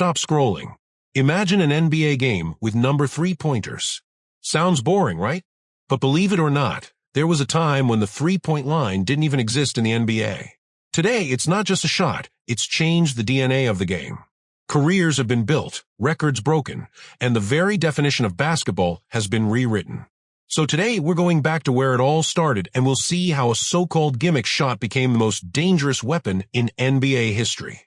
stop scrolling. Imagine an NBA game with number 3-pointers. Sounds boring, right? But believe it or not, there was a time when the three-point line didn't even exist in the NBA. Today, it's not just a shot, it's changed the DNA of the game. Careers have been built, records broken, and the very definition of basketball has been rewritten. So today, we're going back to where it all started, and we'll see how a so-called gimmick shot became the most dangerous weapon in NBA history.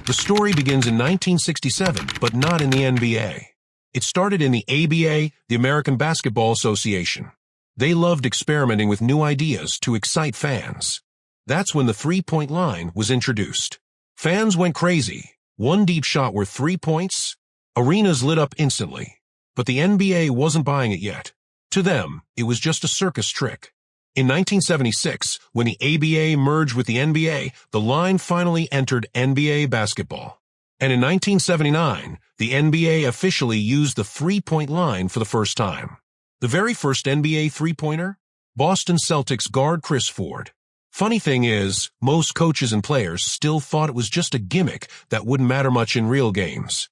The story begins in 1967, but not in the NBA. It started in the ABA, the American Basketball Association. They loved experimenting with new ideas to excite fans. That's when the three-point line was introduced. Fans went crazy. One deep shot worth 3 points? Arenas lit up instantly. But the NBA wasn't buying it yet. To them, it was just a circus trick. In 1976, when the ABA merged with the NBA, the line finally entered NBA basketball. And in 1979, the NBA officially used the three-point line for the first time. The very first NBA three-pointer? Boston Celtics guard Chris Ford. Funny thing is, most coaches and players still thought it was just a gimmick that wouldn't matter much in real games.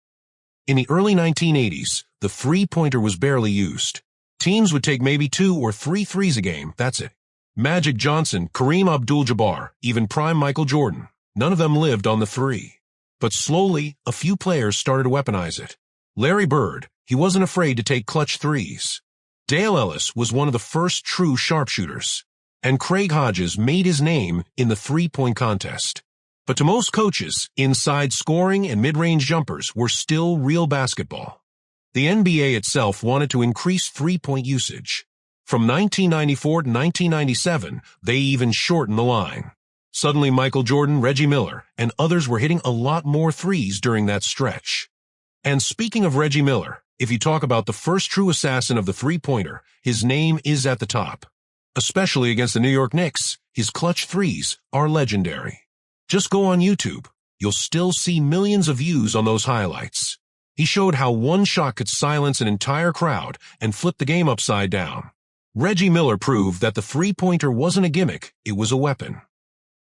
In the early 1980s, the three-pointer was barely used. Teams would take maybe 2 or 3 threes a game, that's it. Magic Johnson, Kareem Abdul-Jabbar, even prime Michael Jordan. None of them lived on the three. But slowly, a few players started to weaponize it. Larry Bird, he wasn't afraid to take clutch threes. Dale Ellis was one of the first true sharpshooters. And Craig Hodges made his name in the three-point contest. But to most coaches, inside scoring and mid-range jumpers were still real basketball. The NBA itself wanted to increase three-point usage. From 1994 to 1997, they even shortened the line. Suddenly Michael Jordan, Reggie Miller, and others were hitting a lot more threes during that stretch. And speaking of Reggie Miller, if you talk about the first true assassin of the three-pointer, his name is at the top. Especially against the New York Knicks, his clutch threes are legendary. Just go on YouTube. You'll still see millions of views on those highlights. He showed how one shot could silence an entire crowd and flip the game upside down. Reggie Miller proved that the three-pointer wasn't a gimmick, it was a weapon.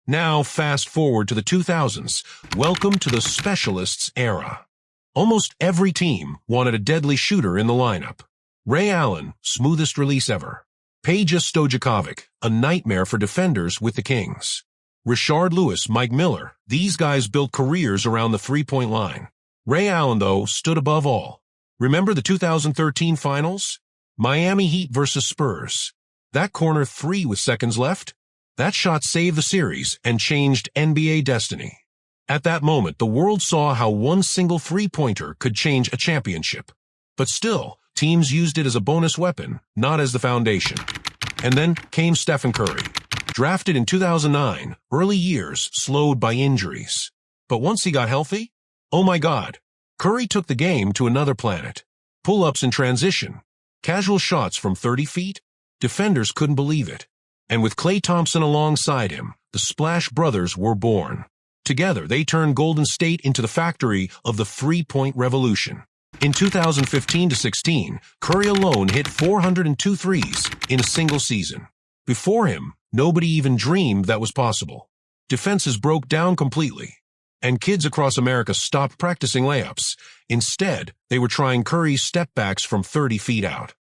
Now, fast forward to the 2000s. Welcome to the specialists era. Almost every team wanted a deadly shooter in the lineup. Ray Allen, smoothest release ever. Peja Stojakovic, a nightmare for defenders with the Kings. Rashard Lewis, Mike Miller, these guys built careers around the three-point line. Ray Allen, though, stood above all. Remember the 2013 finals? Miami Heat versus Spurs. That corner three with seconds left? That shot saved the series and changed NBA destiny. At that moment, the world saw how one single three-pointer could change a championship. But still, teams used it as a bonus weapon, not as the foundation. And then came Steph Curry. Drafted in 2009, early years slowed by injuries. But once he got healthy, oh my God, Curry took the game to another planet. Pull-ups in transition. Casual shots from 30 feet. Defenders couldn't believe it. And with Klay Thompson alongside him, the Splash Brothers were born. Together, they turned Golden State into the factory of the three-point revolution. In 2015-16, Curry alone hit 402 threes in a single season. Before him, nobody even dreamed that was possible. Defenses broke down completely. And kids across America stopped practicing layups. Instead, they were trying Curry's step-backs from 30 feet out.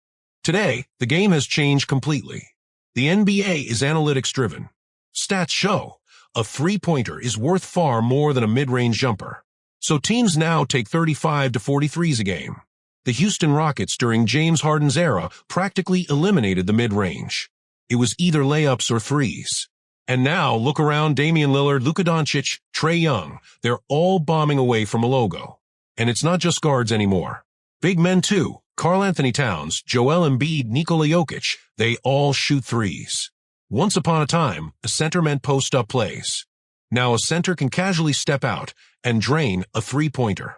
Today, the game has changed completely. The NBA is analytics-driven. Stats show a three-pointer is worth far more than a mid-range jumper. So teams now take 35 to 40 threes a game. The Houston Rockets during James Harden's era practically eliminated the mid-range. It was either layups or threes. And now, look around Damian Lillard, Luka Doncic, Trae Young. They're all bombing away from a logo. And it's not just guards anymore. Big men too. Karl Anthony Towns, Joel Embiid, Nikola Jokic. They all shoot threes. Once upon a time, a center meant post-up plays. Now a center can casually step out and drain a three-pointer.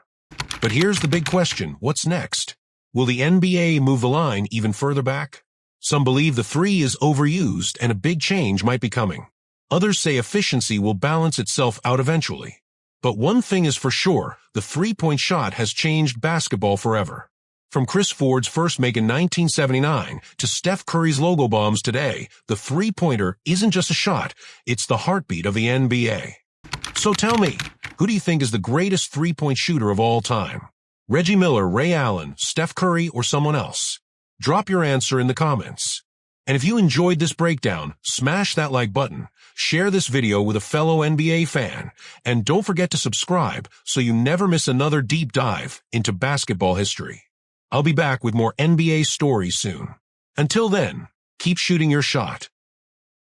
But here's the big question. What's next? Will the NBA move the line even further back? Some believe the three is overused and a big change might be coming. Others say efficiency will balance itself out eventually. But one thing is for sure, the three-point shot has changed basketball forever. From Chris Ford's first make in 1979 to Steph Curry's logo bombs today, the three-pointer isn't just a shot, it's the heartbeat of the NBA. So tell me, Who do you think is the greatest three-point shooter of all time? Reggie Miller, Ray Allen, Steph Curry, or someone else? Drop your answer in the comments. And if you enjoyed this breakdown, smash that like button, share this video with a fellow NBA fan, and don't forget to subscribe so you never miss another deep dive into basketball history. I'll be back with more NBA stories soon. Until then, keep shooting your shot